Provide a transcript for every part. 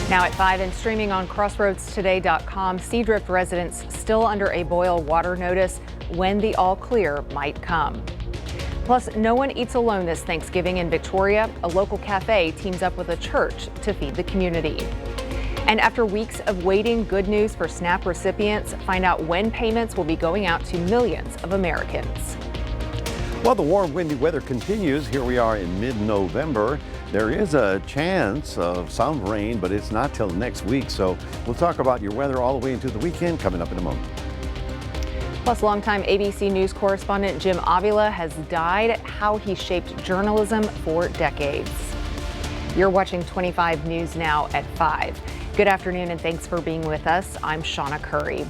Now at 5 and streaming on crossroadstoday.com, Seadrift residents still under a boil water notice when the all clear might come. Plus, no one eats alone this Thanksgiving in Victoria. A local cafe teams up with a church to feed the community. And after weeks of waiting, good news for SNAP recipients. Find out when payments will be going out to millions of Americans. Well, the warm, windy weather continues. Here we are in mid-November. There is a chance of some rain, but it's not till next week. So we'll talk about your weather all the way into the weekend coming up in a moment. Plus, longtime ABC News correspondent Jim Avila has died, how he shaped journalism for decades. You're watching 25 News Now at 5. Good afternoon and thanks for being with us. I'm Shawna Currie.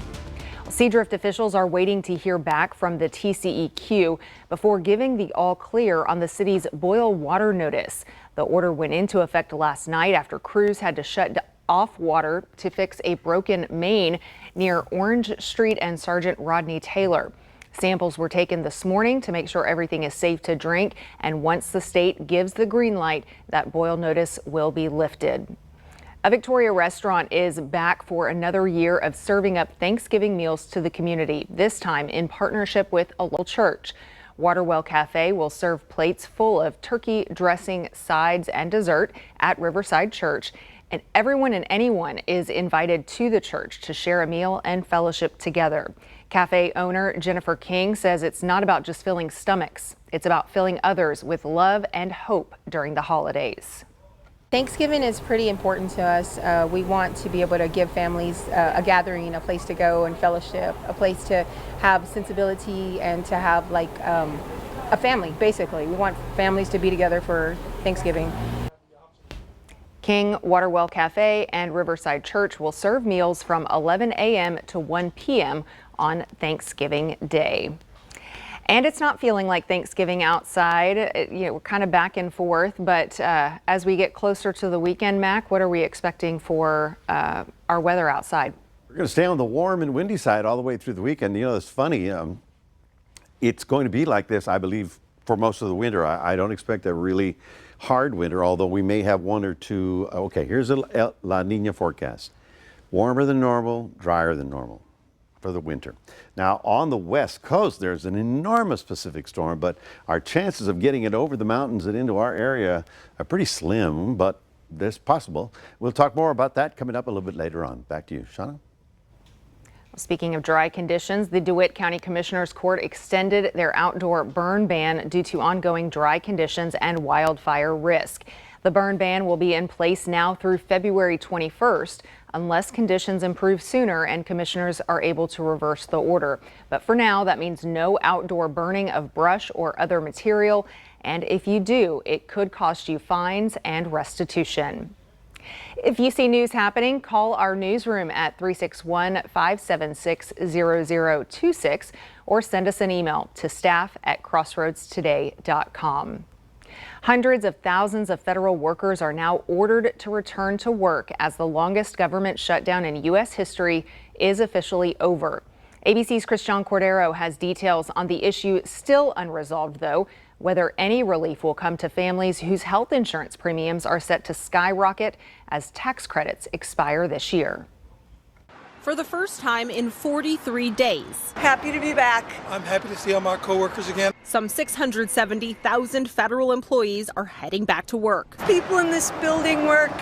Seadrift officials are waiting to hear back from the TCEQ before giving the all clear on the city's boil water notice. The order went into effect last night after crews had to shut off water to fix a broken main near Orange Street and Sergeant Rodney Taylor. Samples were taken this morning to make sure everything is safe to drink, and once the state gives the green light, that boil notice will be lifted. A Victoria restaurant is back for another year of serving up Thanksgiving meals to the community, this time in partnership with a local church. Waterwell Cafe will serve plates full of turkey, dressing, sides, and dessert at Riverside Church. And everyone and anyone is invited to the church to share a meal and fellowship together. Cafe owner Jennifer King says it's not about just filling stomachs. It's about filling others with love and hope during the holidays. Thanksgiving is pretty important to us. We want to be able to give families a gathering, a place to go and fellowship, a place to have sensibility and to have like a family, basically. We want families to be together for Thanksgiving. King, Waterwell Cafe, and Riverside Church will serve meals from 11 a.m. to 1 p.m. on Thanksgiving Day. And it's not feeling like Thanksgiving outside. We're kind of back and forth, but as we get closer to the weekend, Mac, what are we expecting for our weather outside? We're going to stay on the warm and windy side all the way through the weekend. You know, it's funny. It's going to be like this, I believe, for most of the winter. I don't expect a really hard winter, although we may have one or two. Okay, here's a La Nina forecast. Warmer than normal, drier than normal for the winter. Now, on the west coast, there's an enormous Pacific storm, but our chances of getting it over the mountains and into our area are pretty slim, but it's possible. We'll talk more about that coming up a little bit later on. Back to you, Shawna. Speaking of dry conditions, the DeWitt County Commissioner's Court extended their outdoor burn ban due to ongoing dry conditions and wildfire risk. The burn ban will be in place now through February 21st, unless conditions improve sooner and commissioners are able to reverse the order. But for now, that means no outdoor burning of brush or other material. And if you do, it could cost you fines and restitution. If you see news happening, call our newsroom at 361-576-0026 or send us an email to staff@crossroadstoday.com. Hundreds of thousands of federal workers are now ordered to return to work as the longest government shutdown in U.S. history is officially over. ABC's Christian Cordero has details on the issue still unresolved, though, whether any relief will come to families whose health insurance premiums are set to skyrocket as tax credits expire this year. For the first time in 43 days. Happy to be back. I'm happy to see all my coworkers again. Some 670,000 federal employees are heading back to work. People in this building work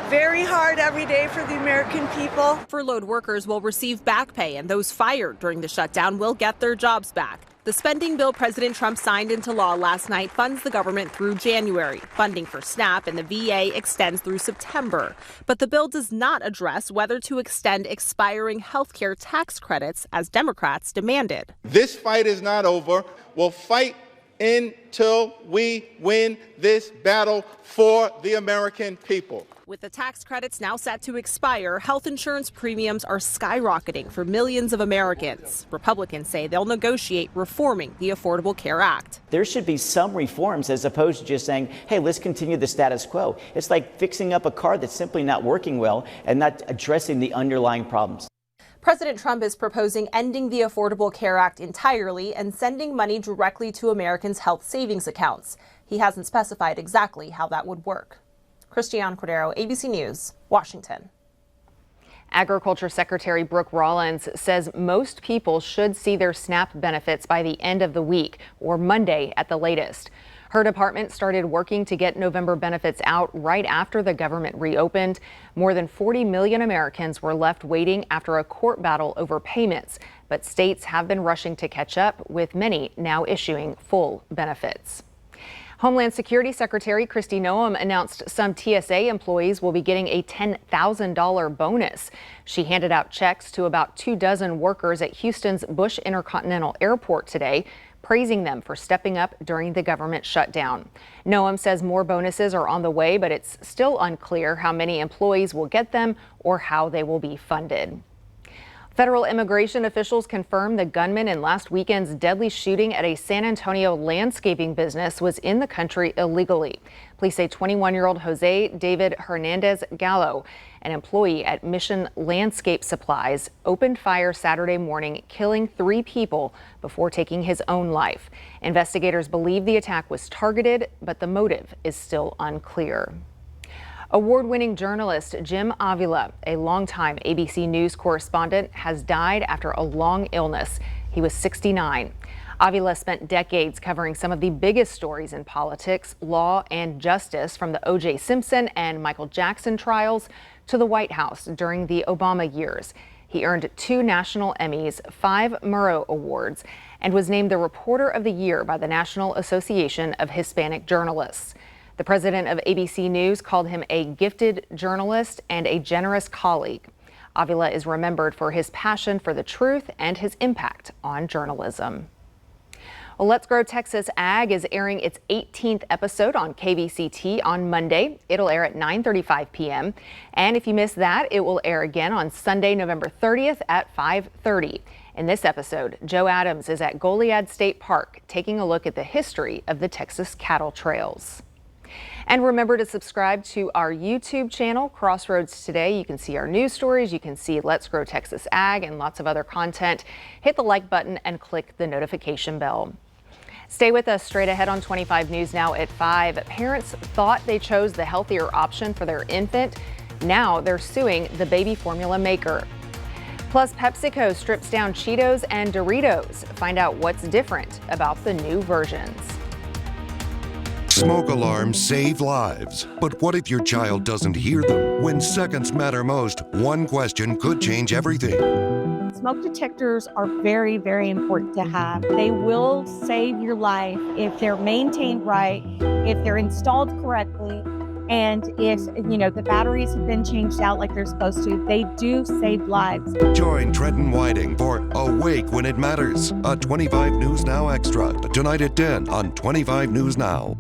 very hard every day for the American people. Furloughed workers will receive back pay, and those fired during the shutdown will get their jobs back. The spending bill President Trump signed into law last night funds the government through January. Funding for SNAP and the VA extends through September. But the bill does not address whether to extend expiring health care tax credits, as Democrats demanded. This fight is not over. We'll fight until we win this battle for the American people. With the tax credits now set to expire, health insurance premiums are skyrocketing for millions of Americans. Republicans say they'll negotiate reforming the Affordable Care Act. There should be some reforms as opposed to just saying, hey, let's continue the status quo. It's like fixing up a car that's simply not working well and not addressing the underlying problems. President Trump is proposing ending the Affordable Care Act entirely and sending money directly to Americans' health savings accounts. He hasn't specified exactly how that would work. Christiane Cordero, ABC News, Washington. Agriculture Secretary Brooke Rollins says most people should see their SNAP benefits by the end of the week or Monday at the latest. Her department started working to get November benefits out right after the government reopened. More than 40 million Americans were left waiting after a court battle over payments, but states have been rushing to catch up, with many now issuing full benefits. Homeland Security Secretary Kristi Noem announced some TSA employees will be getting a $10,000 bonus. She handed out checks to about 24 workers at Houston's Bush Intercontinental Airport today, praising them for stepping up during the government shutdown. Noem says more bonuses are on the way, but it's still unclear how many employees will get them or how they will be funded. Federal immigration officials confirmed the gunman in last weekend's deadly shooting at a San Antonio landscaping business was in the country illegally. Police say 21-year-old Jose David Hernandez Gallo, an employee at Mission Landscape Supplies, opened fire Saturday morning, killing 3 people before taking his own life. Investigators believe the attack was targeted, but the motive is still unclear. Award-winning journalist Jim Avila, a longtime ABC News correspondent, has died after a long illness. He was 69. Avila spent decades covering some of the biggest stories in politics, law, and justice, from the O.J. Simpson and Michael Jackson trials to the White House during the Obama years. He earned 2 national Emmys, 5 Murrow Awards, and was named the Reporter of the Year by the National Association of Hispanic Journalists. The president of ABC News called him a gifted journalist and a generous colleague. Avila is remembered for his passion for the truth and his impact on journalism. Well, Let's Grow Texas Ag is airing its 18th episode on KVCT on Monday. It'll air at 9:35 p.m. And if you missed that, it will air again on Sunday, November 30th at 5:30. In this episode, Joe Adams is at Goliad State Park taking a look at the history of the Texas cattle trails. And remember to subscribe to our YouTube channel, Crossroads Today. You can see our news stories, you can see Let's Grow Texas Ag, and lots of other content. Hit the like button and click the notification bell. Stay with us. Straight ahead on 25 News Now at 5. Parents thought they chose the healthier option for their infant. Now they're suing the baby formula maker. Plus, PepsiCo strips down Cheetos and Doritos. Find out what's different about the new versions. Smoke alarms save lives. But what if your child doesn't hear them? When seconds matter most, one question could change everything. Smoke detectors are very, very important to have. They will save your life if they're maintained right, if they're installed correctly, and if, the batteries have been changed out like they're supposed to. They do save lives. Join Trenton Whiting for Awake When It Matters, a 25 News Now extra, tonight at 10 on 25 News Now.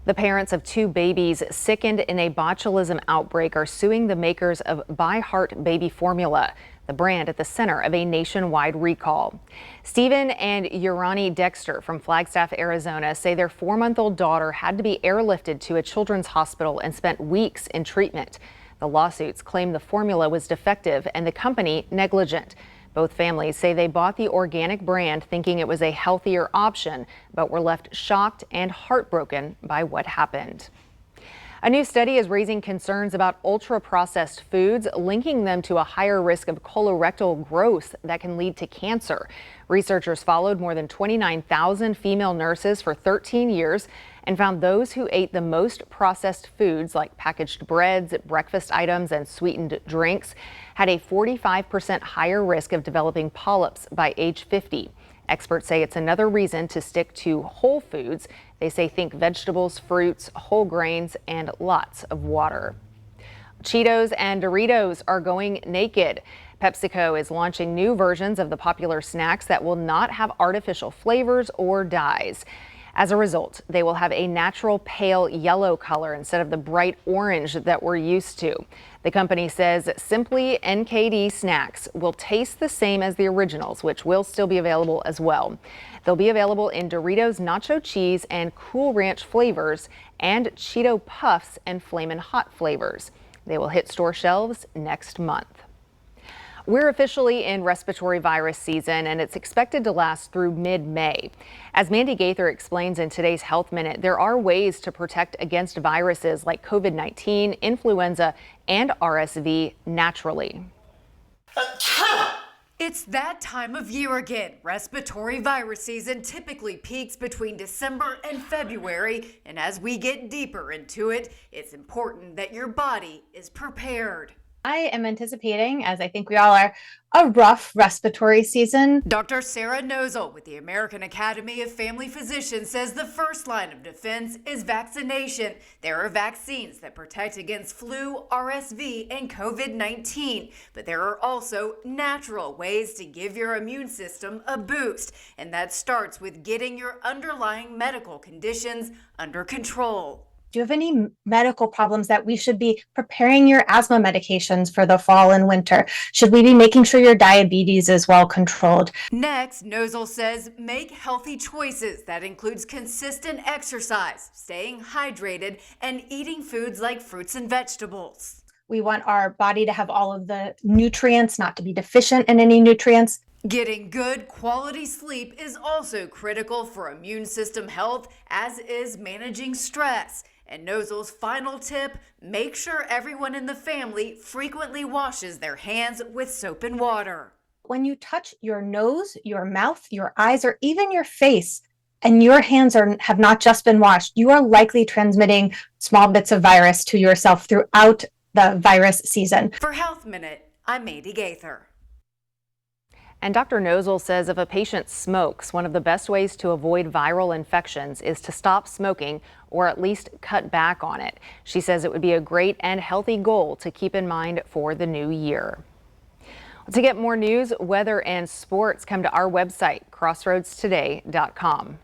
The parents of 2 babies sickened in a botulism outbreak are suing the makers of By Heart baby formula, the brand at the center of a nationwide recall. Stephen and Urani Dexter from Flagstaff, Arizona, say their 4-month-old daughter had to be airlifted to a children's hospital and spent weeks in treatment. The lawsuits claim the formula was defective and the company negligent. Both families say they bought the organic brand thinking it was a healthier option, but were left shocked and heartbroken by what happened. A new study is raising concerns about ultra-processed foods, linking them to a higher risk of colorectal growth that can lead to cancer. Researchers followed more than 29,000 female nurses for 13 years and found those who ate the most processed foods like packaged breads, breakfast items, and sweetened drinks had a 45% higher risk of developing polyps by age 50. Experts say it's another reason to stick to whole foods. They say think vegetables, fruits, whole grains, and lots of water. Cheetos and Doritos are going naked. PepsiCo is launching new versions of the popular snacks that will not have artificial flavors or dyes. As a result, they will have a natural pale yellow color instead of the bright orange that we're used to. The company says Simply NKD snacks will taste the same as the originals, which will still be available as well. They'll be available in Doritos nacho cheese and Cool Ranch flavors and Cheeto Puffs and Flamin' Hot flavors. They will hit store shelves next month. We're officially in respiratory virus season, and it's expected to last through mid-May. As Mandy Gaither explains in today's Health Minute, there are ways to protect against viruses like COVID-19, influenza, and RSV naturally. It's that time of year again. Respiratory virus season typically peaks between December and February, and as we get deeper into it, it's important that your body is prepared. I am anticipating, as I think we all are, a rough respiratory season. Dr. Sarah Nozel with the American Academy of Family Physicians says the first line of defense is vaccination. There are vaccines that protect against flu, RSV, and COVID-19, but there are also natural ways to give your immune system a boost, and that starts with getting your underlying medical conditions under control. Do you have any medical problems that we should be preparing your asthma medications for the fall and winter? Should we be making sure your diabetes is well controlled? Next, Nozel says make healthy choices. That includes consistent exercise, staying hydrated, and eating foods like fruits and vegetables. We want our body to have all of the nutrients, not to be deficient in any nutrients. Getting good quality sleep is also critical for immune system health, as is managing stress. And Nozel's final tip, make sure everyone in the family frequently washes their hands with soap and water. When you touch your nose, your mouth, your eyes, or even your face, and your hands have not just been washed, you are likely transmitting small bits of virus to yourself throughout the virus season. For Health Minute, I'm Mandy Gaither. And Dr. Nozel says if a patient smokes, one of the best ways to avoid viral infections is to stop smoking or at least cut back on it. She says it would be a great and healthy goal to keep in mind for the new year. To get more news, weather, and sports, come to our website, crossroadstoday.com.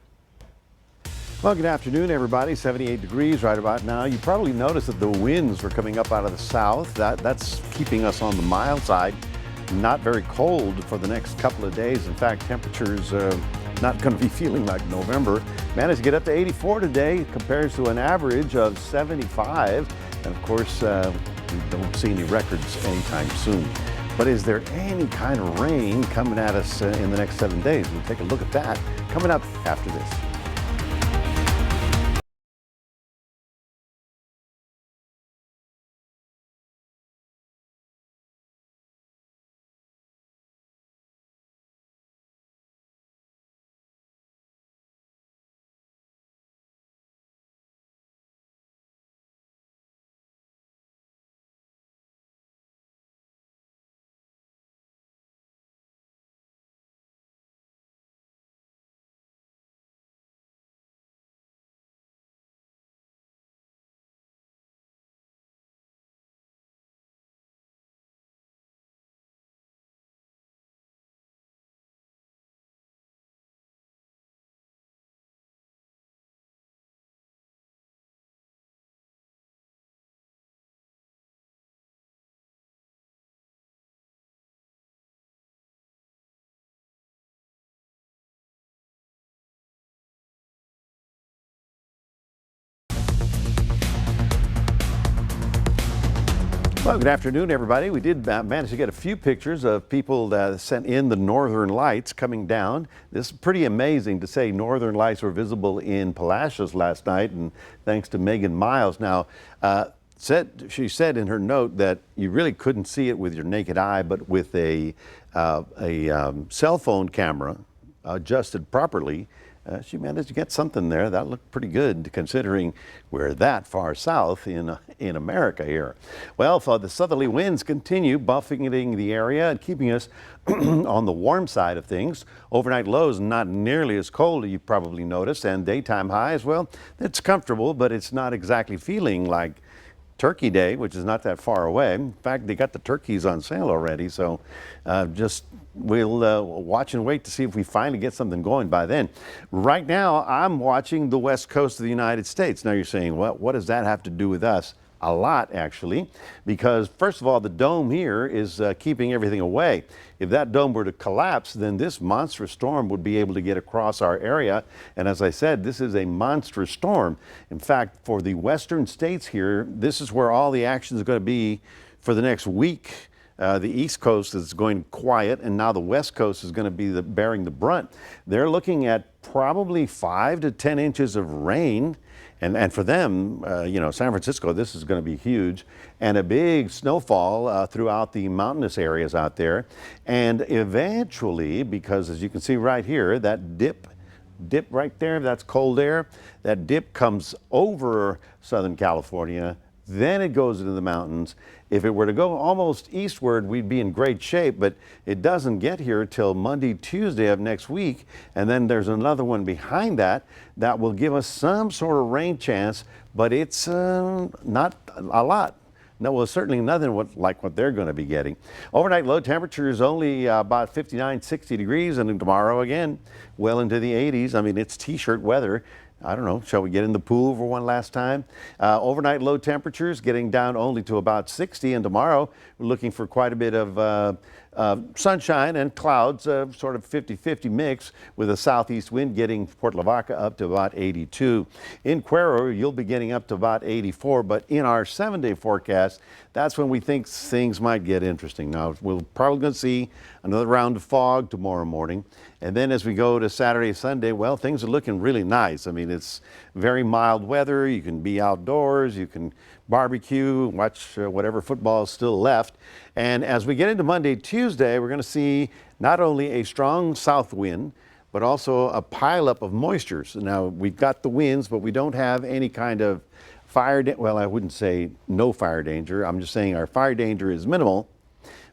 Well, good afternoon, everybody. 78 degrees right about now. You probably noticed that the winds were coming up out of the south. That's keeping us on the mild side. Not very cold for the next couple of days. In fact, temperatures not going to be feeling like November. Managed to get up to 84 today, compares to an average of 75. And of course, we don't see any records anytime soon. But is there any kind of rain coming at us in the next 7 days? We'll take a look at that coming up after this. Well, good afternoon, everybody. We did manage to get a few pictures of people that sent in the northern lights coming down. This is pretty amazing to say northern lights were visible in Palacios last night, and thanks to Megan Miles. Now, she said in her note that you really couldn't see it with your naked eye, but with a cell phone camera adjusted properly, she managed to get something there. That looked pretty good considering we're that far south in America here. Well, the southerly winds continue buffeting the area and keeping us on the warm side of things. Overnight lows not nearly as cold, you probably noticed, and daytime highs, well, it's comfortable, but it's not exactly feeling like Turkey Day, which is not that far away. In fact, they got the turkeys on sale already, so we'll watch and wait to see if we finally get something going by then. Right now, I'm watching the west coast of the United States. Now you're saying, well, what does that have to do with us? A lot, actually, because first of all, the dome here is keeping everything away. If that dome were to collapse, then this monstrous storm would be able to get across our area. And as I said, this is a monstrous storm. In fact, for the western states here, this is where all the action is going to be for the next week. The East Coast is going quiet, and now the West Coast is going to be bearing the brunt. They're looking at probably 5 to 10 inches of rain. And for them, San Francisco, this is going to be huge, and a big snowfall throughout the mountainous areas out there. And eventually, because as you can see right here, that dip right there, that's cold air, that dip comes over Southern California, then it goes into the mountains. If it were to go almost eastward, we'd be in great shape, but it doesn't get here till Monday, Tuesday of next week, and then there's another one behind that that will give us some sort of rain chance, but it's not a lot. No, well, certainly nothing like what they're going to be getting. Overnight low temperature is only about 59, 60 degrees, and then tomorrow again, well into the 80s. I mean, it's t-shirt weather. I don't know, shall we get in the pool for one last time? Overnight low temperatures getting down only to about 60, and tomorrow we're looking for quite a bit of sunshine and clouds, sort of 50-50 mix, with a southeast wind getting Port Lavaca up to about 82. In Cuero, you'll be getting up to about 84, but in our 7-day forecast, that's when we think things might get interesting. Now, we're probably going to see another round of fog tomorrow morning. And then as we go to Saturday, Sunday, well, things are looking really nice. I mean, it's very mild weather. You can be outdoors. You can barbecue, watch whatever football is still left. And as we get into Monday, Tuesday, we're going to see not only a strong south wind, but also a pileup of moisture. So now we've got the winds, but we don't have any kind of fire. Well, I wouldn't say no fire danger. I'm just saying our fire danger is minimal,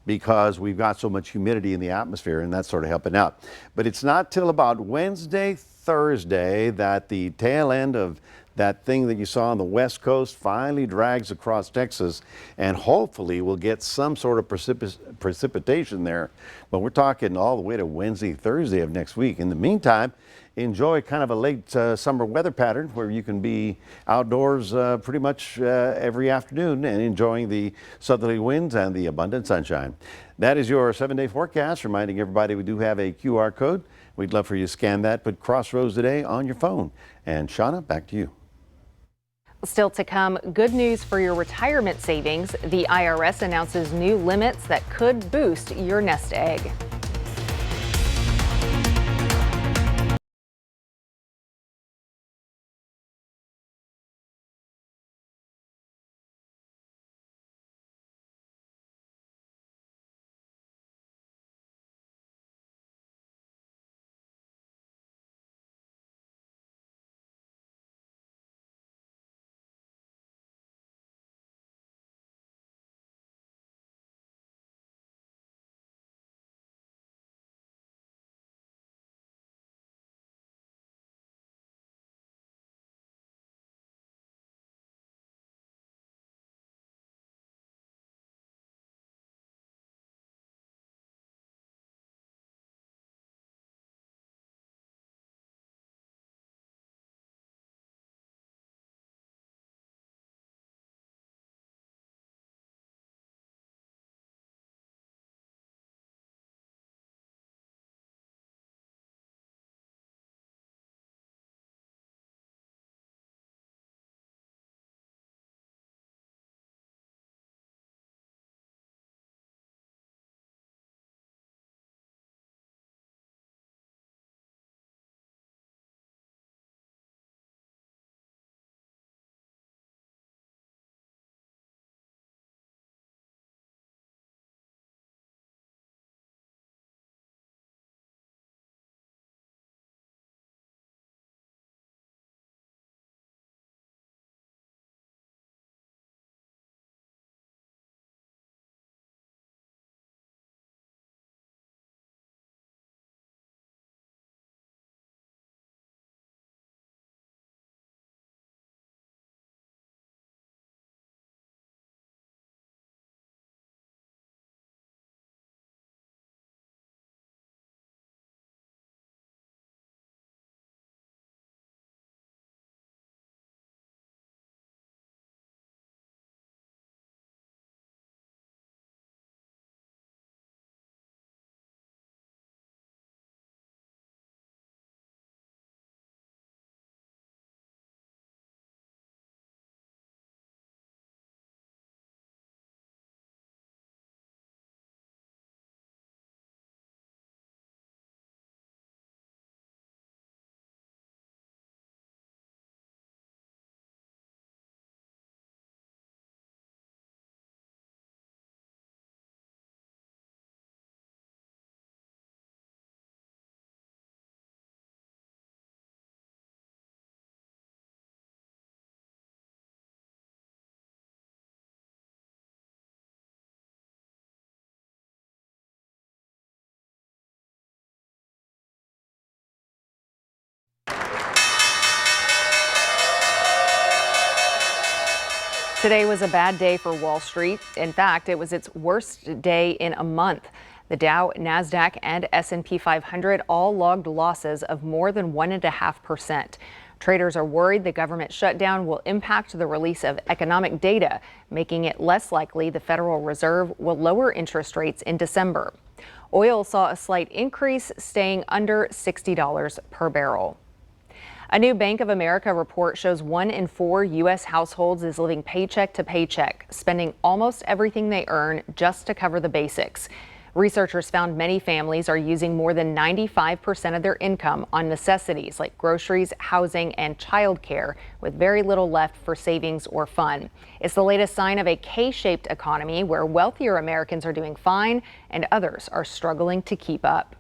because we've got so much humidity in the atmosphere, and that's sort of helping out. But it's not till about Wednesday, Thursday that the tail end of that thing that you saw on the West Coast finally drags across Texas, and hopefully we'll get some sort of precipitation there. But we're talking all the way to Wednesday, Thursday of next week. In the meantime, enjoy kind of a late summer weather pattern where you can be outdoors pretty much every afternoon and enjoying the southerly winds and the abundant sunshine. That is your 7-day forecast, reminding everybody we do have a QR code. We'd love for you to scan that, put Crossroads Today on your phone. And Shawna, back to you. Still to come, good news for your retirement savings. The IRS announces new limits that could boost your nest egg. Today was a bad day for Wall Street. In fact, it was its worst day in a month. The Dow, NASDAQ, and S&P 500 all logged losses of more than 1.5%. Traders are worried the government shutdown will impact the release of economic data, making it less likely the Federal Reserve will lower interest rates in December. Oil saw a slight increase, staying under $60 per barrel. A new Bank of America report shows 1 in 4 U.S. households is living paycheck to paycheck, spending almost everything they earn just to cover the basics. Researchers found many families are using more than 95% of their income on necessities like groceries, housing, and childcare, with very little left for savings or fun. It's the latest sign of a K-shaped economy where wealthier Americans are doing fine and others are struggling to keep up.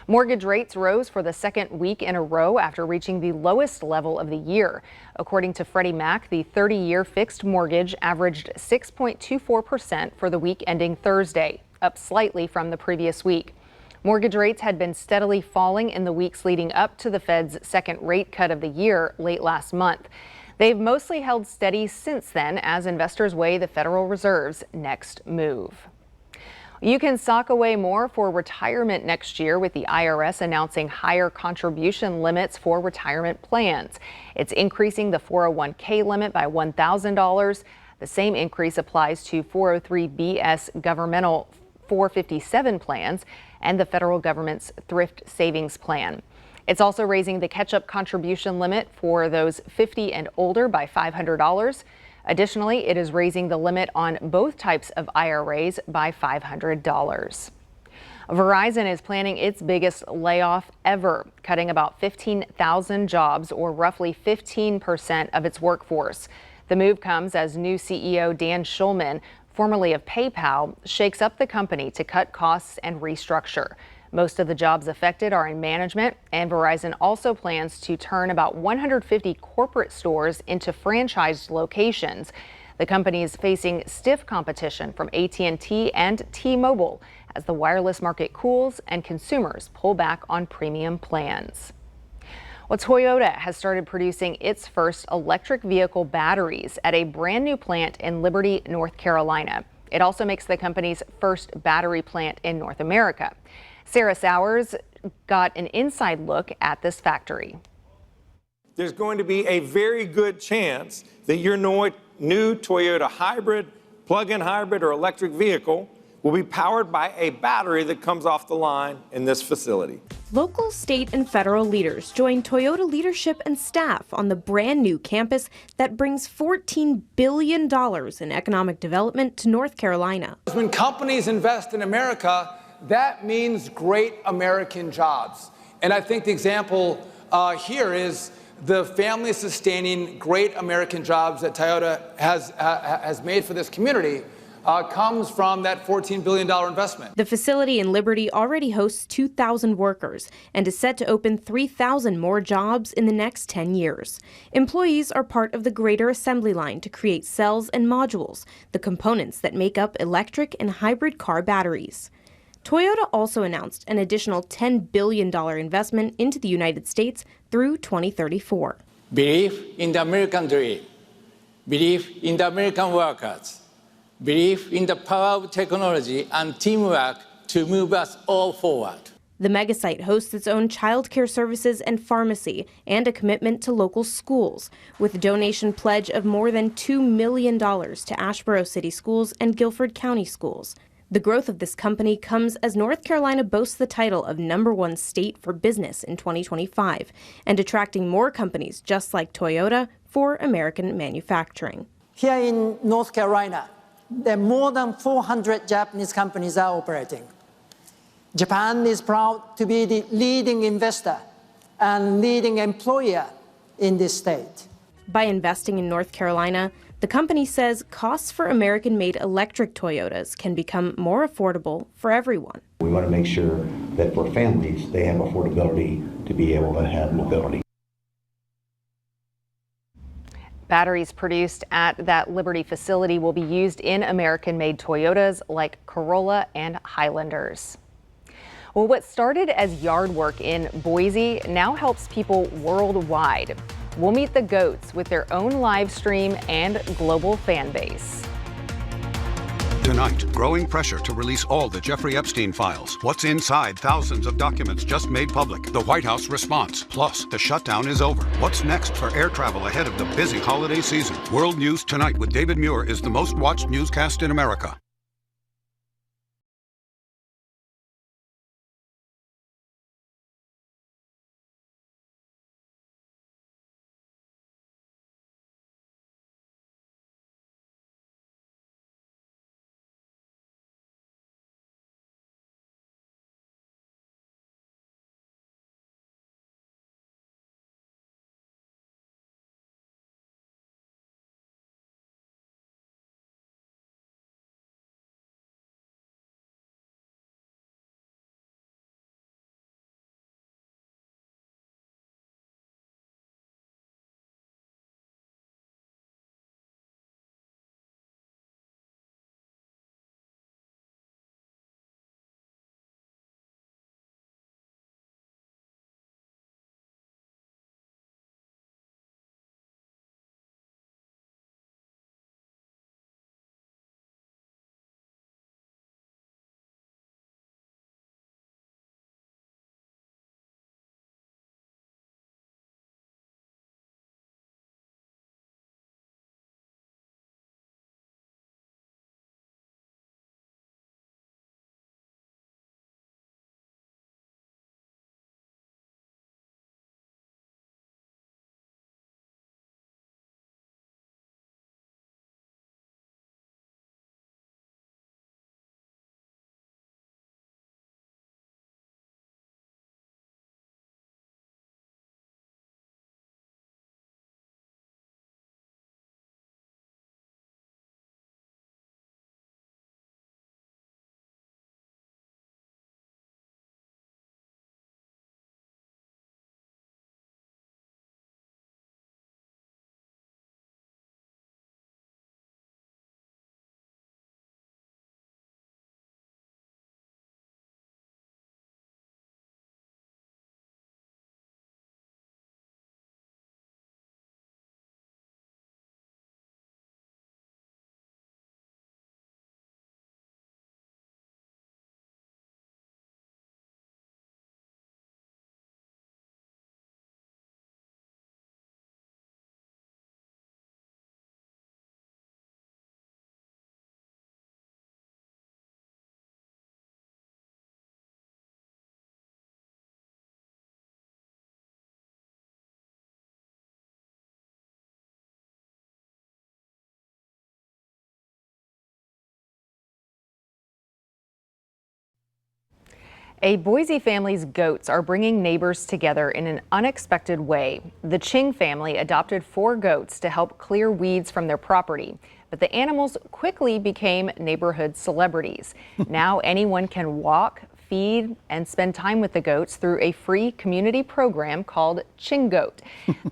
Mortgage rates rose for the second week in a row after reaching the lowest level of the year. According to Freddie Mac, the 30-year fixed mortgage averaged 6.24% for the week ending Thursday, up slightly from the previous week. Mortgage rates had been steadily falling in the weeks leading up to the Fed's second rate cut of the year late last month. They've mostly held steady since then as investors weigh the Federal Reserve's next move. You can sock away more for retirement next year with the IRS announcing higher contribution limits for retirement plans. It's increasing the 401k limit by $1,000. The same increase applies to 403(b)(s) governmental 457 plans and the federal government's thrift savings plan. It's also raising the catch-up contribution limit for those 50 and older by $500. Additionally, it is raising the limit on both types of IRAs by $500. Verizon is planning its biggest layoff ever, cutting about 15,000 jobs, or roughly 15% of its workforce. The move comes as new CEO Dan Schulman, formerly of PayPal, shakes up the company to cut costs and restructure. Most of the jobs affected are in management, and Verizon also plans to turn about 150 corporate stores into franchised locations. The company is facing stiff competition from AT&T and T-Mobile as the wireless market cools and consumers pull back on premium plans. Well, Toyota has started producing its first electric vehicle batteries at a brand new plant in Liberty, North Carolina. It also makes the company's first battery plant in North America. Sarah Sowers got an inside look at this factory. There's going to be a very good chance that your new Toyota hybrid, plug-in hybrid, or electric vehicle will be powered by a battery that comes off the line in this facility. Local, state, and federal leaders join Toyota leadership and staff on the brand new campus that brings $14 billion in economic development to North Carolina. When companies invest in America, that means great American jobs. And I think the example here is the family-sustaining great American jobs that Toyota has made for this community comes from that $14 billion investment. The facility in Liberty already hosts 2,000 workers and is set to open 3,000 more jobs in the next 10 years. Employees are part of the greater assembly line to create cells and modules, the components that make up electric and hybrid car batteries. Toyota also announced an additional $10 billion investment into the United States through 2034. Believe in the American dream. Believe in the American workers. Believe in the power of technology and teamwork to move us all forward. The megasite hosts its own childcare services and pharmacy and a commitment to local schools, with a donation pledge of more than $2 million to Asheboro City Schools and Guilford County Schools. The growth of this company comes as North Carolina boasts the title of #1 state for business in 2025 and attracting more companies just like Toyota for American manufacturing. Here in North Carolina, there are more than 400 Japanese companies are operating. Japan is proud to be the leading investor and leading employer in this state. By investing in North Carolina, the company says costs for American-made electric Toyotas can become more affordable for everyone. We want to make sure that for families, they have affordability to be able to have mobility. Batteries produced at that Liberty facility will be used in American-made Toyotas like Corolla and Highlanders. Well, what started as yard work in Boise now helps people worldwide. We'll meet the GOATs with their own live stream and global fan base. Tonight, growing pressure to release all the Jeffrey Epstein files. What's inside thousands of documents just made public? The White House response. Plus, the shutdown is over. What's next for air travel ahead of the busy holiday season? World News Tonight with David Muir is the most watched newscast in America. A Boise family's goats are bringing neighbors together in an unexpected way. The Ching family adopted 4 goats to help clear weeds from their property, but the animals quickly became neighborhood celebrities. Now anyone can walk, feed, and spend time with the goats through a free community program called Ching Goat.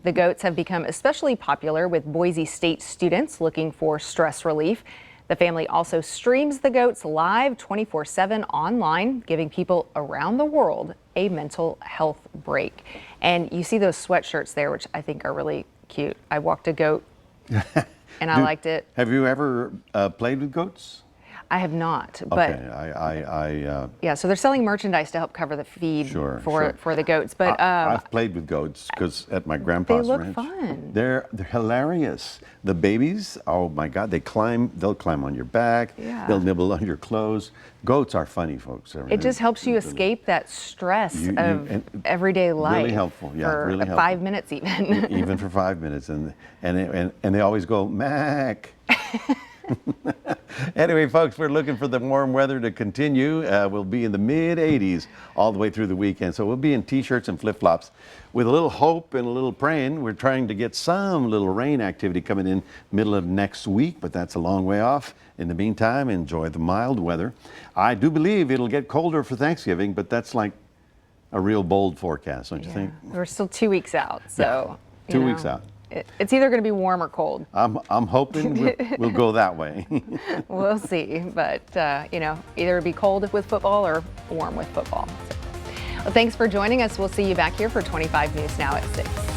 The goats have become especially popular with Boise State students looking for stress relief. The family also streams the goats live 24/7 online, giving people around the world a mental health break. And you see those sweatshirts there, which I think are really cute. I walked a goat and I liked it. Have you ever played with goats? I have not, but okay, yeah, so they're selling merchandise to help cover the feed for the goats. But I've played with goats because at my grandpa's they look ranch, fun. They're hilarious. The babies, oh my God, they'll climb on your back. Yeah. They'll nibble on your clothes. Goats are funny, folks. It just helps you escape that stress of everyday life. Really helpful, yeah, for really helpful. 5 minutes even. Even for 5 minutes, and they always go Mac. Anyway, folks, we're looking for the warm weather to continue. We'll be in the mid-80s all the way through the weekend. So we'll be in T-shirts and flip-flops. With a little hope and a little praying, we're trying to get some little rain activity coming in middle of next week, but that's a long way off. In the meantime, enjoy the mild weather. I do believe it'll get colder for Thanksgiving, but that's like a real bold forecast, don't you think? We're still 2 weeks out, so. Yeah, 2 weeks out. It's either going to be warm or cold. I'm hoping we'll go that way. We'll see, but either be cold with football or warm with football. So, well, thanks for joining us. We'll see you back here for 25 News Now at 6.